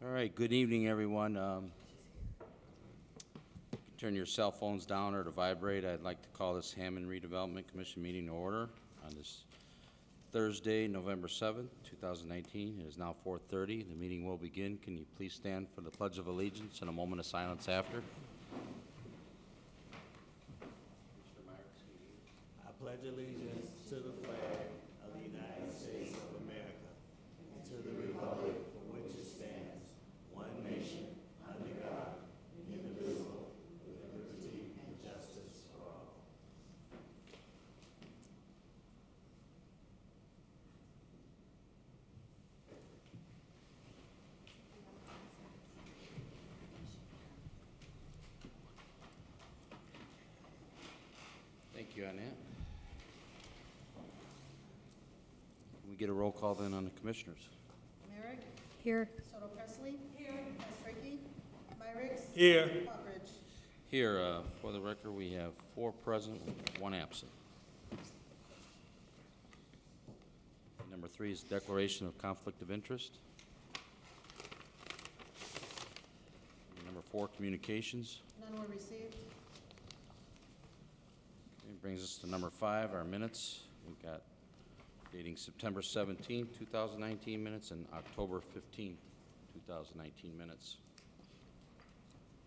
All right, good evening, everyone. Turn your cell phones down or to vibrate. I'd like to call this Hammond Redevelopment Commission meeting to order on this Thursday, November 7th, 2019. It is now 4:30. The meeting will begin. Can you please stand for the Pledge of Allegiance and a moment of silence after? I pledge allegiance to the flag of the United States of America and to the republic for which it stands, one nation, under God, indivisible, with liberty and justice for all. Thank you, Annette. Can we get a roll call then on the commissioners? Merrick? Here. Soto Presley? Here. Ricky? Myricks? Here. Buckridge? Here, for the record, we have 4 present, 1 absent. Number 3 is declaration of conflict of interest. Number 4, communications. None were received. It brings us to number 5, our minutes. We've got dating September 17, 2019 minutes and October 15, 2019 minutes.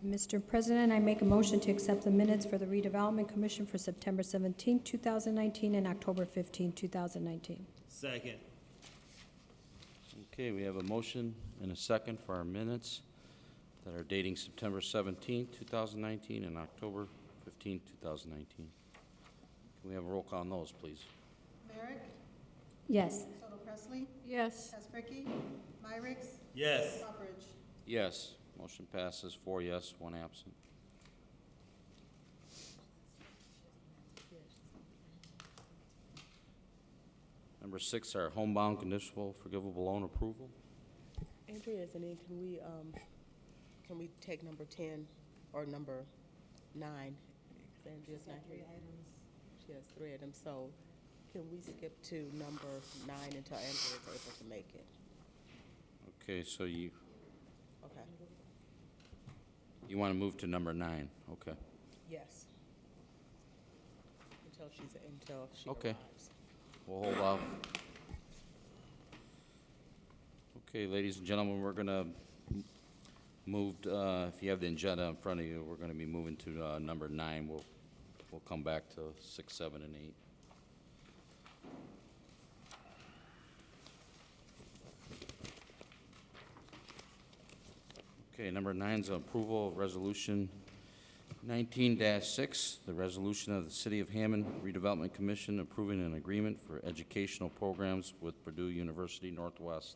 Mr. President, I make a motion to accept the minutes for the Redevelopment Commission for September 17, 2019 and October 15, 2019. Second. Okay, we have a motion and a second for our minutes that are dating September 17, 2019 and October 15, 2019. Can we have a roll call on those, please? Merrick? Yes. Soto Presley? Yes. Ricky? Myricks? Yes. Buckridge? Yes. Motion passes 4 yes, 1 absent. Number 6, our homebound conditional forgivable loan approval. Andrea isn't in. Can we take number 10 or number 9? Because Andrea's not here. She has 3 items. So can we skip to number 9 until Andrea is able to make it? Okay, so you Okay. want to move to number 9. Okay. Yes. Until she Okay. arrives. We'll hold off. Okay, ladies and gentlemen, we're going to move, if you have the agenda in front of you, we're going to be moving to number 9. We'll come back to 6, 7, and 8. Okay, number 9 is approval of resolution 19-6, the resolution of the City of Hammond Redevelopment Commission approving an agreement for educational programs with Purdue University Northwest.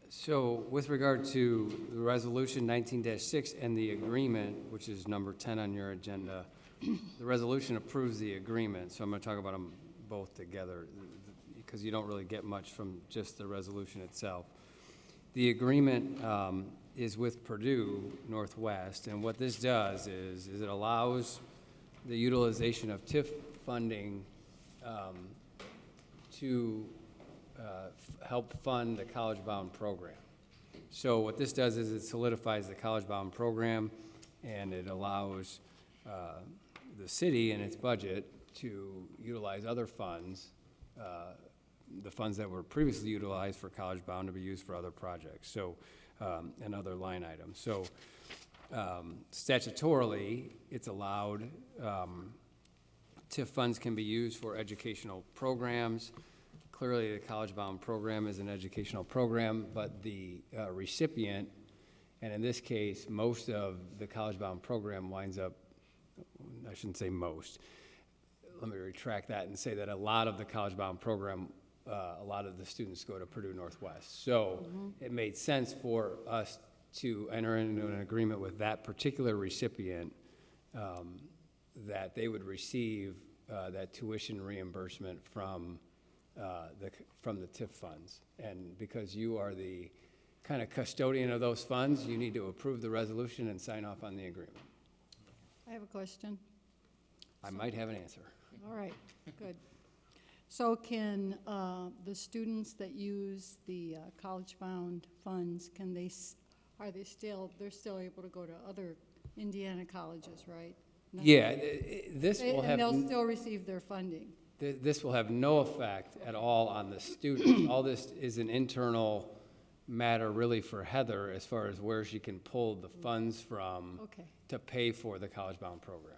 So with regard to the resolution 19-6 and the agreement, which is number 10 on your agenda, the resolution approves the agreement, so I'm going to talk about them both together because you don't really get much from just the resolution itself. The agreement is with Purdue Northwest, and what this does is it allows the utilization of TIF funding to help fund the college-bound program. So what this does is it solidifies the college-bound program, and it allows the city and its budget to utilize other funds, the funds that were previously utilized for college-bound to be used for other projects, so and other line items. So statutorily, it's allowed. TIF funds can be used for educational programs. Clearly, the college-bound program is an educational program, but the recipient, and in this case, most of the college-bound program winds up, I shouldn't say most, let me retract that and say that a lot of the college-bound program, a lot of the students go to Purdue Northwest. So it made sense for us to enter into an agreement with that particular recipient that they would receive that tuition reimbursement from the TIF funds. And because you are the kind of custodian of those funds, you need to approve the resolution and sign off on the agreement. I have a question. I might have an answer. All right, good. So can the students that use the college-bound funds, can they, are they still, they're still able to go to other Indiana colleges, right? No? Yeah, this will And have, they'll still receive their funding? this will have no effect at all on the students. All this is an internal matter really for Heather as far as where she can pull the funds from Okay. to pay for the college-bound program.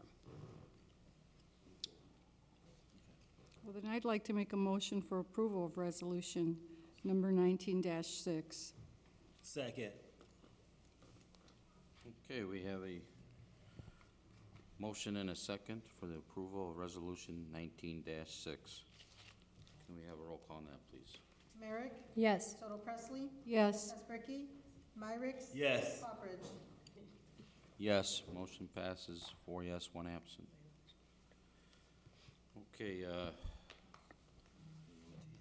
Well, then I'd like to make a motion for approval of resolution number 19-6. Second. Okay, we have a motion and a second for the approval of Resolution 19-6. Can we have a roll call on that, please? Merrick, Yes. Total Presley, Yes. Hesperky, Myrick, Yes. Poppers. Yes, motion passes, 4 yes, 1 absent. Okay,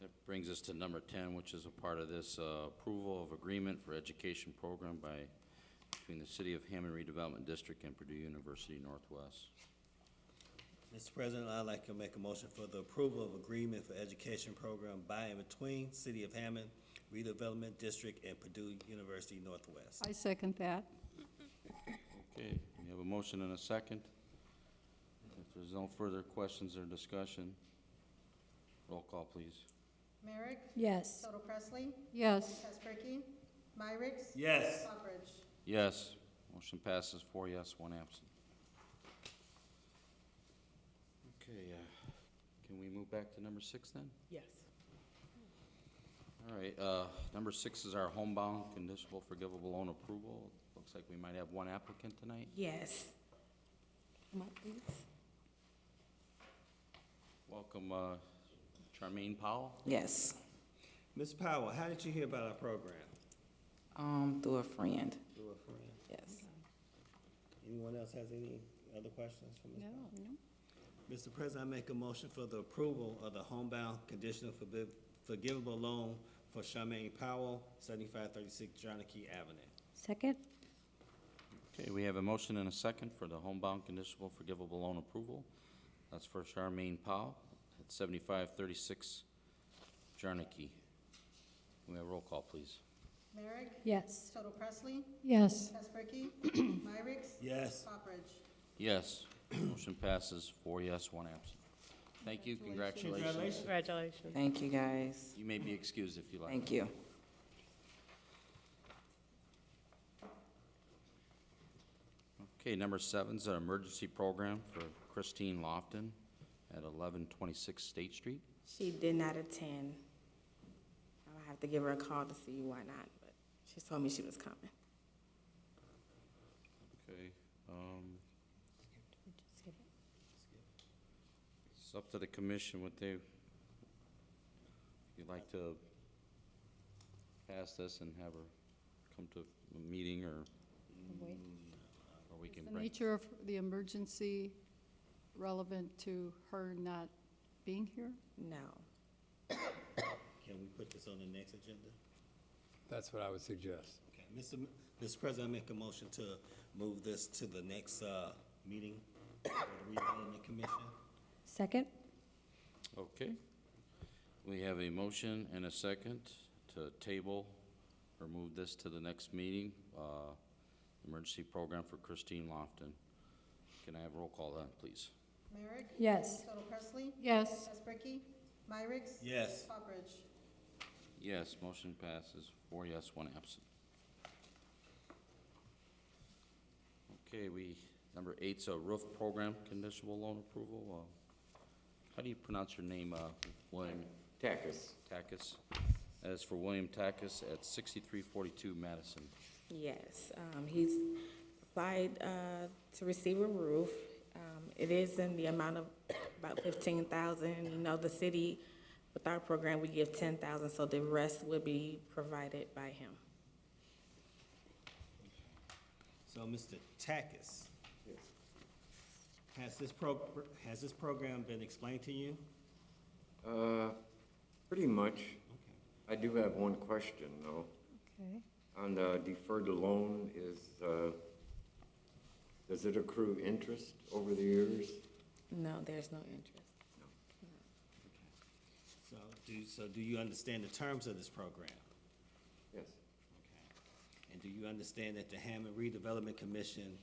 that brings us to number 10, which is a part of this approval of agreement for education program between the City of Hammond Redevelopment District and Purdue University Northwest. Mr. President, I'd like to make a motion for the approval of agreement for education program by and between City of Hammond Redevelopment District and Purdue University Northwest. I second that. Okay, we have a motion and a second. If there's no further questions or discussion, roll call, please. Merrick, Yes. Total Presley, Yes. Hesperky, Myrick, Yes. Poppers. Yes, motion passes, 4 yes, 1 absent. Okay, can we move back to number 6 then? Yes. All right, number 6 is our homebound conditional forgivable loan approval. Looks like we might have 1 applicant tonight. Yes. Come up, please. Welcome, Charmaine Powell. Yes. Ms. Powell, how did you hear about our program? Through a friend. Through a friend. Yes. Anyone else has any other questions for Ms. No. Powell? Mr. President, I make a motion for the approval of the homebound conditional forgivable loan for Charmaine Powell, 7536 Jarnakey Avenue. Second? Okay, we have a motion and a second for the homebound conditional forgivable loan approval. That's for Charmaine Powell at 7536 Jarnakey. Can we have a roll call, please? Merrick, Yes. Total Presley, Yes. Hesperky, Myrick, Yes. Poppers. Yes, motion passes, 4 yes, 1 absent. Thank you, congratulations. Congratulations. Thank you, guys. You may be excused if you like. Thank you. Okay, number 7 is an emergency program for Christine Lofton at 1126 State Street. She did not attend. I'll have to give her a call to see why not, but she told me she was coming. Okay, it's up to the commission what they, if you'd like to pass this and have her come to a meeting, or we can The bring. nature of the emergency relevant to her not being here? No. Can we put this on the next agenda? That's what I would suggest. Okay, Mr. President, I make a motion to move this to the next, meeting for the redevelopment commission. Second? Okay, we have a motion and a second to table or move this to the next meeting, emergency program for Christine Lofton. Can I have a roll call on that, please? Merrick, Yes. Total Presley, Yes. Hesperky, Myrick, Yes. Poppers. Yes, motion passes, 4 yes, 1 absent. Okay, number 8's a roof program conditional loan approval. How do you pronounce your name, William? Takis. Takis. That is for William Takis at 6342 Madison. Yes, he's applied to receive a roof. It is in the amount of about $15,000. You know, the city, with our program, we give $10,000, so the rest will be provided by him. So, Mr. Takis, has this program been explained to you? Pretty much. Okay. I do have one question, though. Okay. On the deferred loan, does it accrue interest over the years? No, there's no interest. So do you understand the terms of this program? Yes. Okay. And do you understand that the Hammond Redevelopment Commission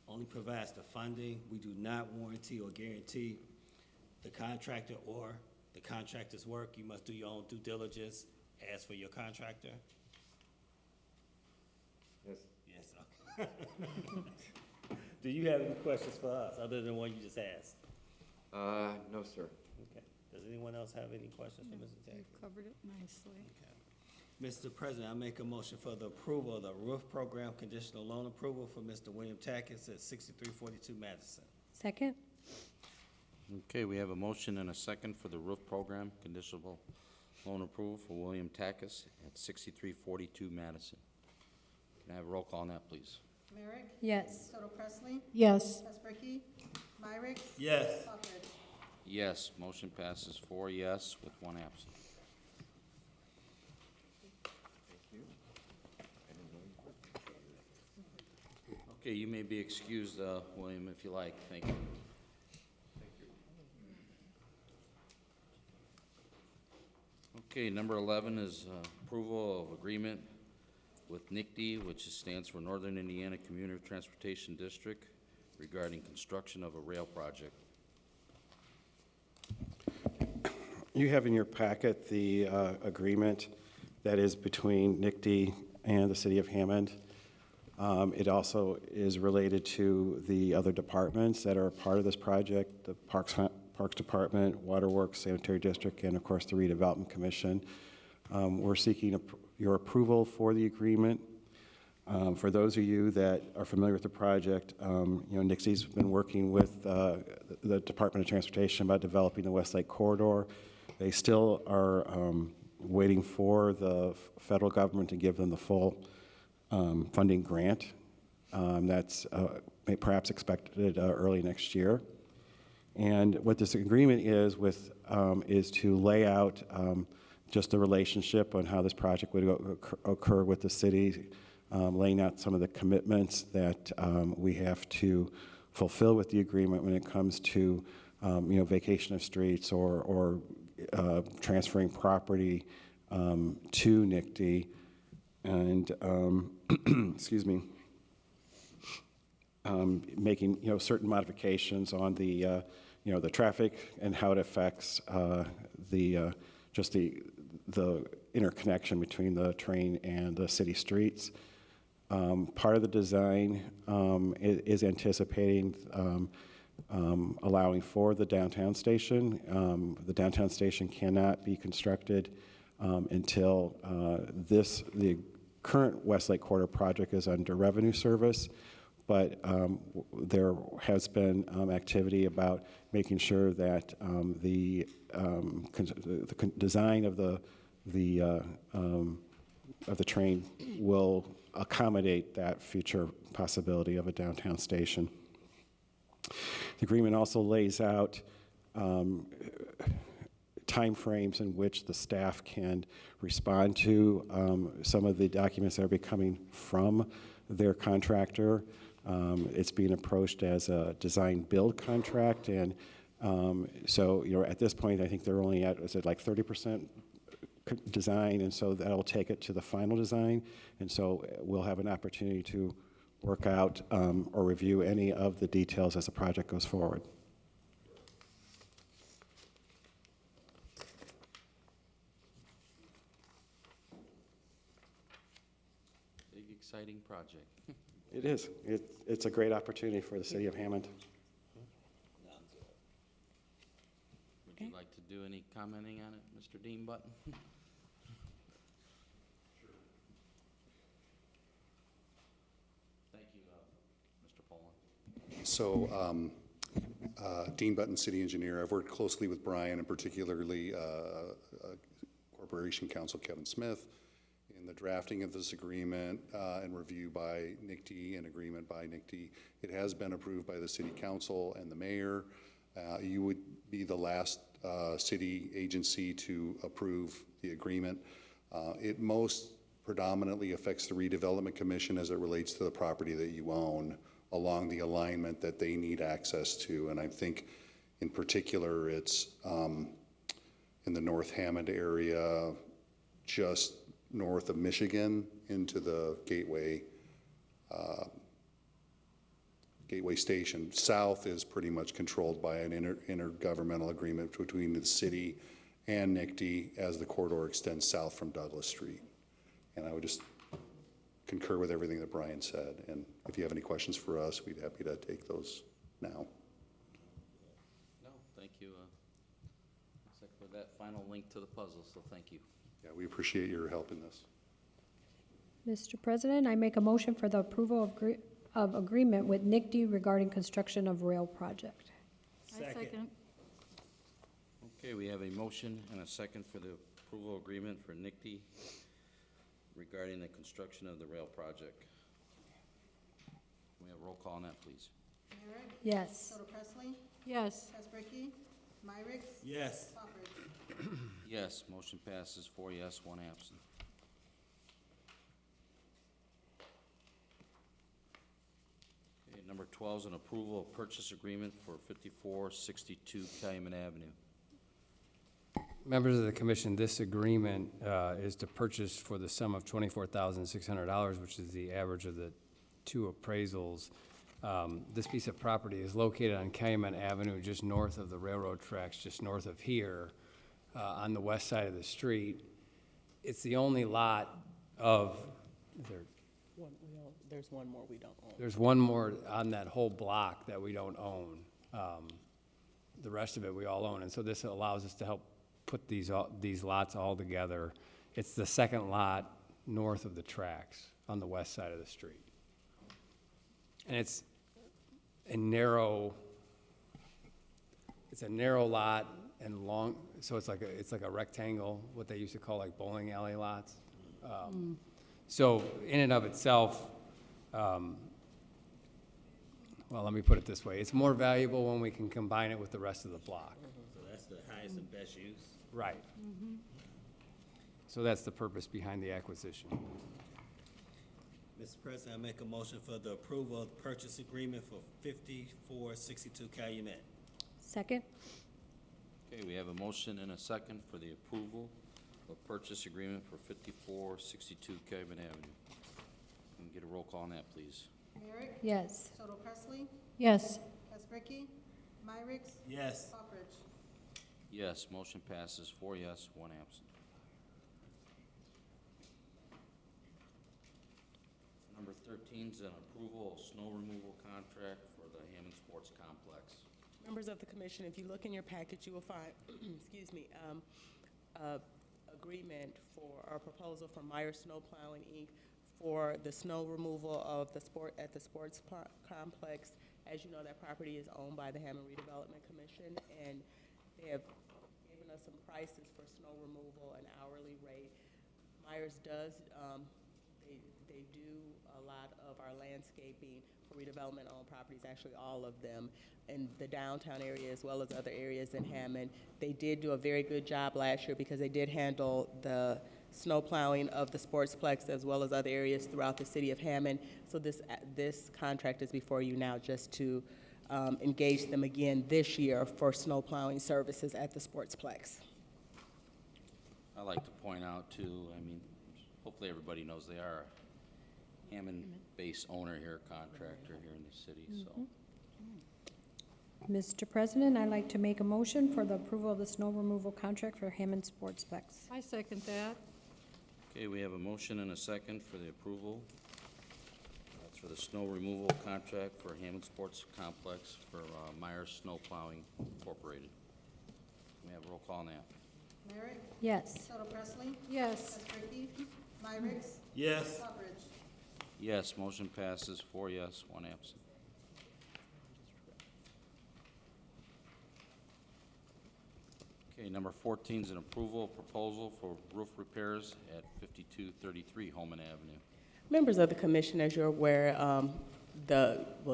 only provides the funding? We do not warranty or guarantee the contractor or the contractor's work. You must do your own due diligence. Ask for your contractor. Yes. Yes, okay. Do you have any questions for us, other than one you just asked? No, sir. Okay. Does anyone else have any questions for Mr. You Tackett? covered it nicely. Okay. Mr. President, I make a motion for the approval of the roof program conditional loan approval for Mr. William Tackett at 6342 Madison. Second? Okay, we have a motion and a second for the roof program, conditional loan approval for William Tackus at 6342 Madison. Can I have a roll call on that, please? Merrick? Yes. Soto Presley? Yes. Espricki? Myrick? Yes. Hawkins? Yes, motion passes 4 yes with 1 absent. Okay, you may be excused, William, if you like. Thank you. Okay, number 11 is approval of agreement with NICD, which stands for Northern Indiana Commuter Transportation District, regarding construction of a rail project. You have in your packet the agreement that is between NICD and the City of Hammond. It also is related to the other departments that are a part of this project, the Parks Department, Waterworks, Sanitary District, and of course the Redevelopment Commission. We're seeking your approval for the agreement. For those of you that are familiar with the project, NICD's been working with the Department of Transportation about developing the Westlake Corridor. They still are waiting for the federal government to give them the full funding grant. That's perhaps expected early next year. And what this agreement is to lay out just the relationship on how this project would occur with the city, laying out some of the commitments that we have to fulfill with the agreement when it comes to vacation of streets or transferring property to NICD, and excuse me, making certain modifications on the the traffic and how it affects just the interconnection between the train and the city streets. Part of the design is anticipating allowing for the downtown station. The downtown station cannot be constructed until the current Westlake Corridor project is under revenue service, but there has been activity about making sure that the design of the train will accommodate that future possibility of a downtown station. The agreement also lays out timeframes in which the staff can respond to some of the documents that are coming from their contractor. It's being approached as a design-build contract, and so at this point, I think they're only at, is it like 30% design, and so that'll take it to the final design, and so we'll have an opportunity to work out or review any of the details as the project goes forward. Big, exciting project. It is. It's a great opportunity for the city of Hammond. Would you like to do any commenting on it, Mr. Dean Button? Thank you, Mr. Poland. So, Dean Button, city engineer. I've worked closely with Brian, and particularly Corporation Counsel Kevin Smith, in the drafting of this agreement and review by NICD and agreement by NICD. It has been approved by the city council and the mayor. You would be the last city agency to approve the agreement. It most predominantly affects the Redevelopment Commission as it relates to the property that you own along the alignment that they need access to. And I think in particular, it's in the North Hammond area, just north of Michigan into the Gateway Station. South is pretty much controlled by an intergovernmental agreement between the city and NICD as the corridor extends south from Douglas Street. And I would just concur with everything that Brian said. And if you have any questions for us, we'd be happy to take those now. No, thank you. Looks like we're that final link to the puzzle, so thank you. Yeah, we appreciate your help in this. Mr. President, I make a motion for the approval of agreement with NICD regarding construction of rail project. I second. Okay, we have a motion and a second for the approval agreement for NICD regarding the construction of the rail project. Can we have roll call on that, please? Merrick? Yes. Soto Presley? Yes. Kasperky? Myrick? Yes. Hopper? Yes, motion passes 4 yes, 1 absent. Okay, number 12 is an approval of purchase agreement for 5462 Calumet Avenue. Members of the commission, this agreement is to purchase for the sum of $24,600, which is the average of the two appraisals. This piece of property is located on Calumet Avenue, just north of the railroad tracks, just north of here, on the west side of the street. It's the only lot of, There's one more we don't own. there's one more on that whole block that we don't own. The rest of it we all own, and so this allows us to help put these lots all together. It's the second lot north of the tracks on the west side of the street. And it's a narrow lot and long, so it's like a rectangle, what they used to call like bowling alley lots. So in and of itself, well, let me put it this way. It's more valuable when we can combine it with the rest of the block. So that's the highest and best use. Right. So that's the purpose behind the acquisition. Mr. President, I make a motion for the approval of the purchase agreement for 5462 Calumet. Second? Okay, we have a motion and a second for the approval of purchase agreement for 5462 Calumet Avenue. Can we get a roll call on that, please? Merrick? Yes. Soto Presley? Yes. Kasperky? Myrick? Yes. Hopper? Yes, motion passes 4 yes, 1 absent. Number 13 is an approval of snow removal contract for the Hammond Sports Complex. Members of the commission, if you look in your package, you will find, excuse me, agreement for our proposal from Myers Snow Plowing, Inc. for the snow removal of the sports complex. As you know, that property is owned by the Hammond Redevelopment Commission, and they have given us some prices for snow removal, an hourly rate. Myers does, they do a lot of our landscaping for redevelopment-owned properties, actually all of them, in the downtown area as well as other areas in Hammond. They did do a very good job last year because they did handle the snow plowing of the sportsplex as well as other areas throughout the city of Hammond. So this contract is before you now just to engage them again this year for snow plowing services at the sportsplex. I'd like to point out too, I mean, hopefully everybody knows they are a Hammond-based owner here, contractor here in the city, so. Mr. President, I'd like to make a motion for the approval of the snow removal contract for Hammond Sportsplex. I second that. Okay, we have a motion and a second for the approval. That's for the snow removal contract for Hammond Sports Complex for Myers Snow Plowing Incorporated. Can we have a roll call on that? Merrick? Yes. Soto Presley? Yes. Kasperky? Myrick? Yes. Hopper? Yes, motion passes 4 yes, 1 absent. Okay, number 14 is an approval proposal for roof repairs at 5233 Holman Avenue. Members of the commission, as you're aware,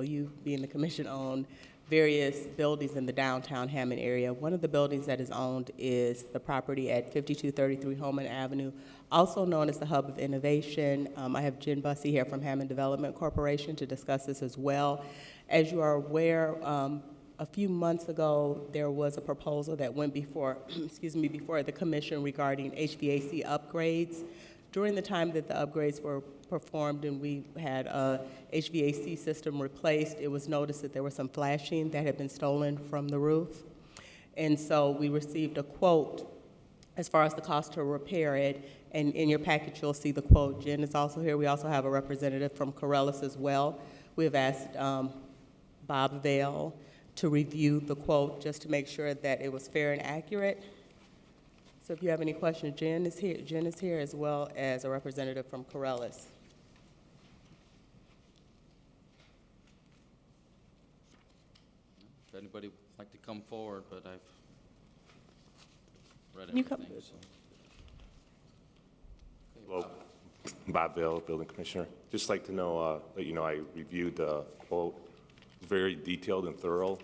you being the commission own various buildings in the downtown Hammond area. One of the buildings that is owned is the property at 5233 Holman Avenue, also known as the Hub of Innovation. I have Jen Bussey here from Hammond Development Corporation to discuss this as well. As you are aware, A few months ago, there was a proposal that went before, excuse me, before the commission regarding HVAC upgrades. During the time that the upgrades were performed and we had a HVAC system replaced, it was noticed that there was some flashing that had been stolen from the roof. And so we received a quote as far as the cost to repair it. And in your package, you'll see the quote. Jen is also here. We also have a representative from Corellis as well. We have asked Bob Vale to review the quote just to make sure that it was fair and accurate. So if you have any questions, Jen is here. Jen is here as well as a representative from Corellis. If anybody would like to come forward, but I've read Can you come- everything, so. Hello, Bob Vale, Building Commissioner. Just like to know, let you know, I reviewed the quote. It's very detailed and thorough,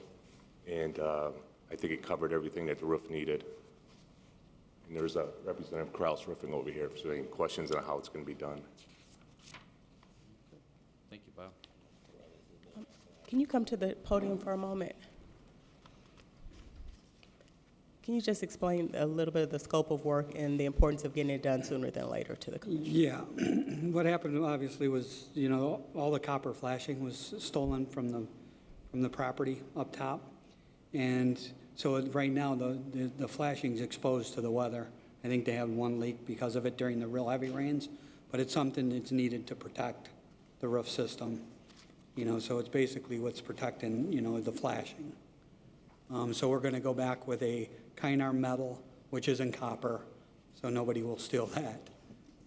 and I think it covered everything that the roof needed. And there's a Representative Kraus Roofing over here, if there's any questions on how it's going to be done. Thank you, Bob. Can you come to the podium for a moment? Can you just explain a little bit of the scope of work and the importance of getting it done sooner than later to the commission? Yeah. What happened obviously was, you know, all the copper flashing was stolen from the property up top. And so right now, the flashing's exposed to the weather. I think they had one leak because of it during the real heavy rains, but it's something that's needed to protect the roof system. You know, so it's basically what's protecting, you know, the flashing. So we're gonna go back with a Kynar metal, which isn't copper, so nobody will steal that.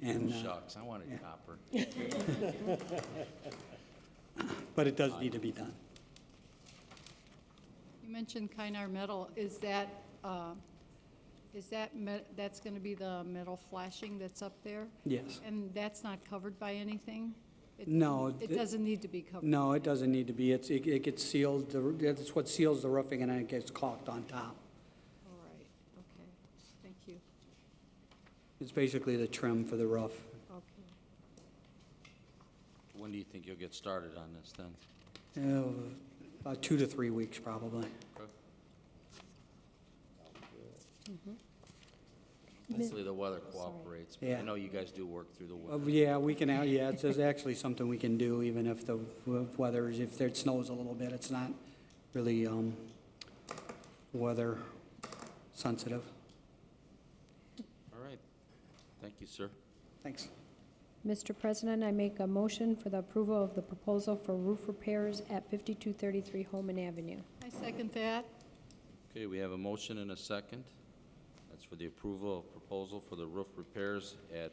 And, Shucks, I wanted copper. but it does need to be done. You mentioned Kynar metal. Is that, that's going to be the metal flashing that's up there? Yes. And that's not covered by anything? No. It doesn't need to be covered? No, it doesn't need to be. It gets sealed, that's what seals the roofing, and then it gets caulked on top. All right, okay, thank you. It's basically the trim for the roof. Okay. When do you think you'll get started on this then? About 2 to 3 weeks, probably. Hopefully the weather cooperates, but I Yeah. know you guys do work through the weather. Yeah, we can, it's actually something we can do, even if the weather is, if it snows a little bit, it's not really weather sensitive. All right. Thank you, sir. Thanks. Mr. President, I make a motion for the approval of the proposal for roof repairs at 5233 Holman Avenue. I second that. Okay, we have a motion and a second. That's for the approval of proposal for the roof repairs at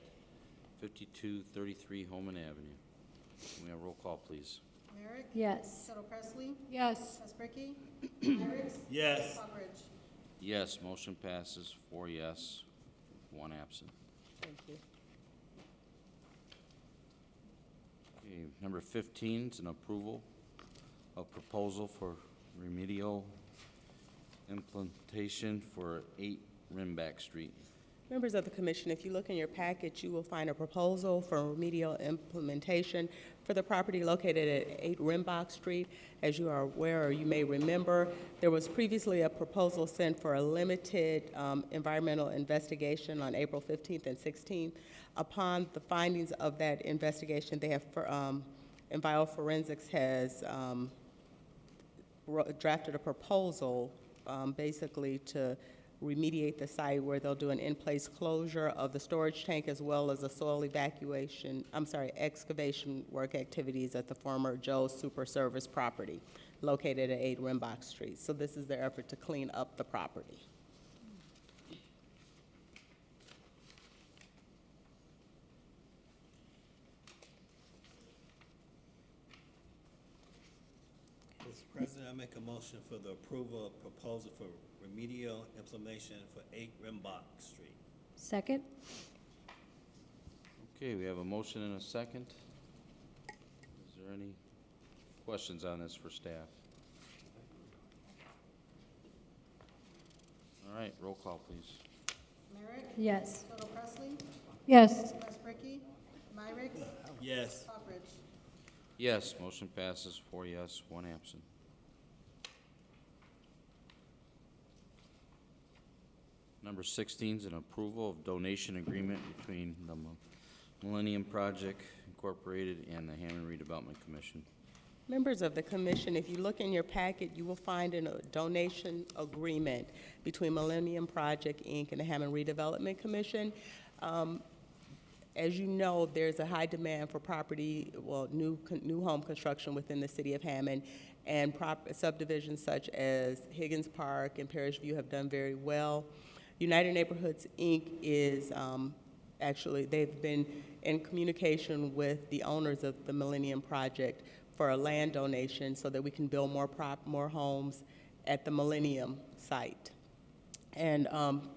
5233 Holman Avenue. Can we have roll call, please? Merrick? Yes. Tuttle Presley? Yes. Espricky? Myrick? Yes. Rockridge? Yes, motion passes, 4 yes, 1 absent. Thank you. Okay, number 15 is an approval of proposal for remedial implementation for 8 Rimback Street. Members of the commission, if you look in your package, you will find a proposal for remedial implementation for the property located at 8 Rimbach Street. As you are aware, or you may remember, there was previously a proposal sent for a limited environmental investigation on April 15th and 16th. Upon the findings of that investigation, they have, EnvioForensics has drafted a proposal basically to remediate the site, where they'll do an in-place closure of the storage tank as well as a soil excavation work activities at the former Joe's Super Service property located at 8 Rimbach Street. So this is their effort to clean up the property. Mr. President, I make a motion for the approval of proposal for remedial implementation for 8 Rimbach Street. Second? Okay, we have a motion and a second. Is there any questions on this for staff? All right, roll call, please. Merrick? Yes. Tuttle Presley? Yes. Espricky? Myrick? Yes. Rockridge? Yes, motion passes, 4 yes, 1 absent. Number 16 is an approval of donation agreement between the Millennium Project Incorporated and the Hammond Redevelopment Commission. Members of the commission, if you look in your packet, you will find a donation agreement between Millennium Project, Inc. and the Hammond Redevelopment Commission. As you know, there's a high demand for property, well, new home construction within the city of Hammond, and subdivisions such as Higgins Park and Parish View have done very well. United Neighborhoods, Inc. is actually, they've been in communication with the owners of the Millennium Project for a land donation so that we can build more homes at the Millennium site. And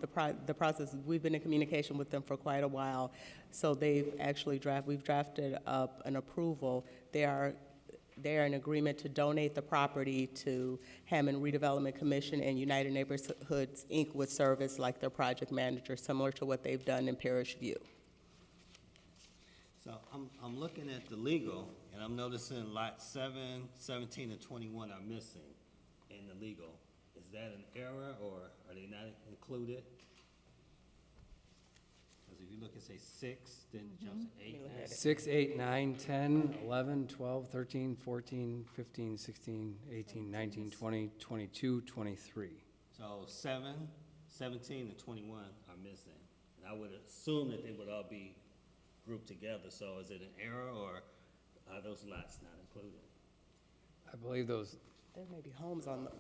the process, we've been in communication with them for quite a while, so they've actually we've drafted up an approval. They are in agreement to donate the property to Hammond Redevelopment Commission, and United Neighborhoods, Inc. would serve as like their project manager, similar to what they've done in Parish View. So I'm looking at the legal, and I'm noticing lot 7, 17, and 21 are missing in the legal. Is that an error, or are they not included? Because if you look and say 6, then it jumps to 8. 6, 8, 9, 10, 11, 12, 13, 14, 15, 16, 18, 19, 20, 22, 23. So 7, 17, and 21 are missing. And I would assume that they would all be grouped together. So is it an error, or are those lots not included? I believe those, There may be homes on the,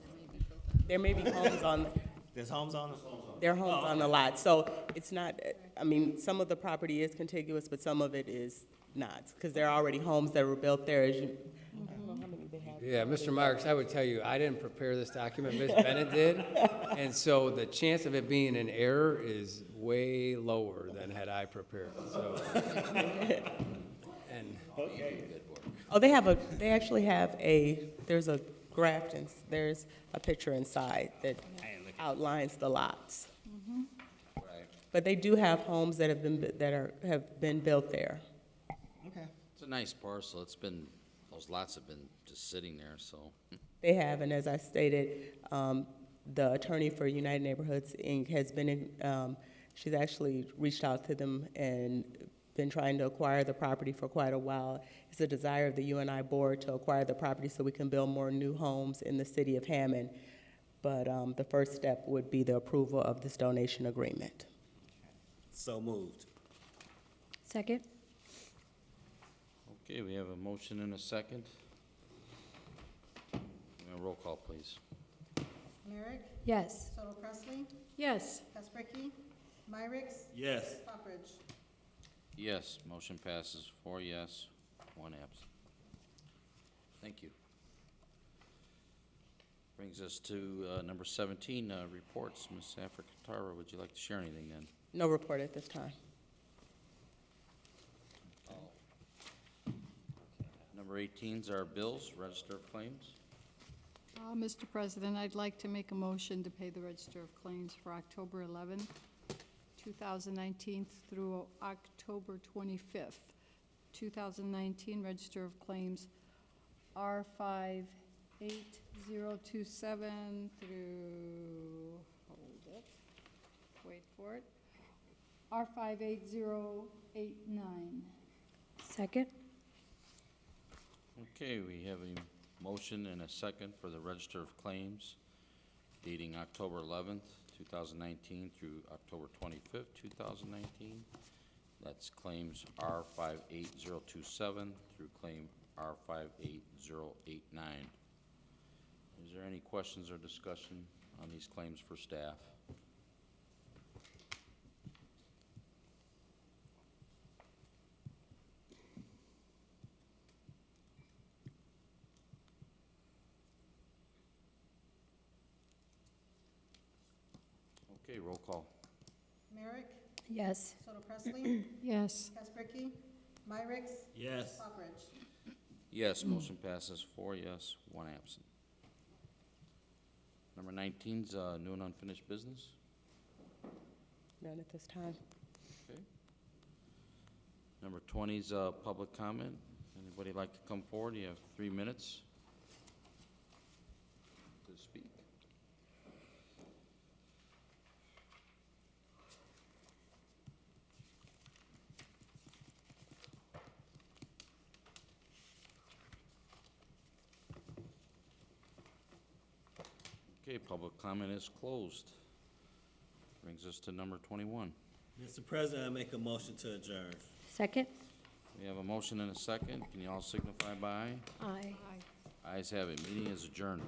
there may be homes on, There's homes on them? there are homes on the lot. So it's not, I mean, some of the property is contiguous, but some of it is not, because there are already homes that were built there, as you, I don't know how many they have. yeah, Mr. Marks, I would tell you, I didn't prepare this document, Ms. Bennett did, and so the chance of it being an error is way lower than had I prepared, so. And Oh, they actually have there's a graph, and there's a picture inside that outlines the lots. Right. But they do have homes that have been built there. Okay. It's a nice parcel. Those lots have been just sitting there, so. They have, and as I stated, the attorney for United Neighborhoods, Inc. has been she's actually reached out to them and been trying to acquire the property for quite a while. It's a desire of the UNI board to acquire the property so we can build more new homes in the city of Hammond. But the first step would be the approval of this donation agreement. So moved. Second? Okay, we have a motion and a second. Roll call, please. Merrick, Yes. Soto Presley, Yes. Kaspricky, Myrick, Yes. Poppridge. Yes, motion passes 4 yes, 1 absent. Thank you. Brings us to number 17, reports. Ms. Africatara, would you like to share anything then? No report at this time. Number 18 is our bills, register of claims. Mr. President, I'd like to make a motion to pay the Register of Claims for October 11th, 2019 through October 25th, 2019. Register of Claims R58027 through, hold it, wait for it, R58089. Second? Okay, we have a motion and a second for the register of claims dating October 11th, 2019 through October 25th, 2019. That's claims R58027 through claim R58089. Is there any questions or discussion on these claims for staff? Okay, roll call. Merrick, Yes. Soto Presley, Yes. Kaspricky, Myrick, Yes. Poppridge. Yes, motion passes 4 yes, 1 absent. Number 19 is new and unfinished business. None at this time. Okay. Number 20 is public comment. Anybody like to come forward? You have 3 minutes to speak. Okay, public comment is closed. Brings us to number 21. Mr. President, I make a motion to adjourn. Second? We have a motion and a second. Can you all signify by aye? Aye. Aye. Ayes have it. Meeting is adjourned.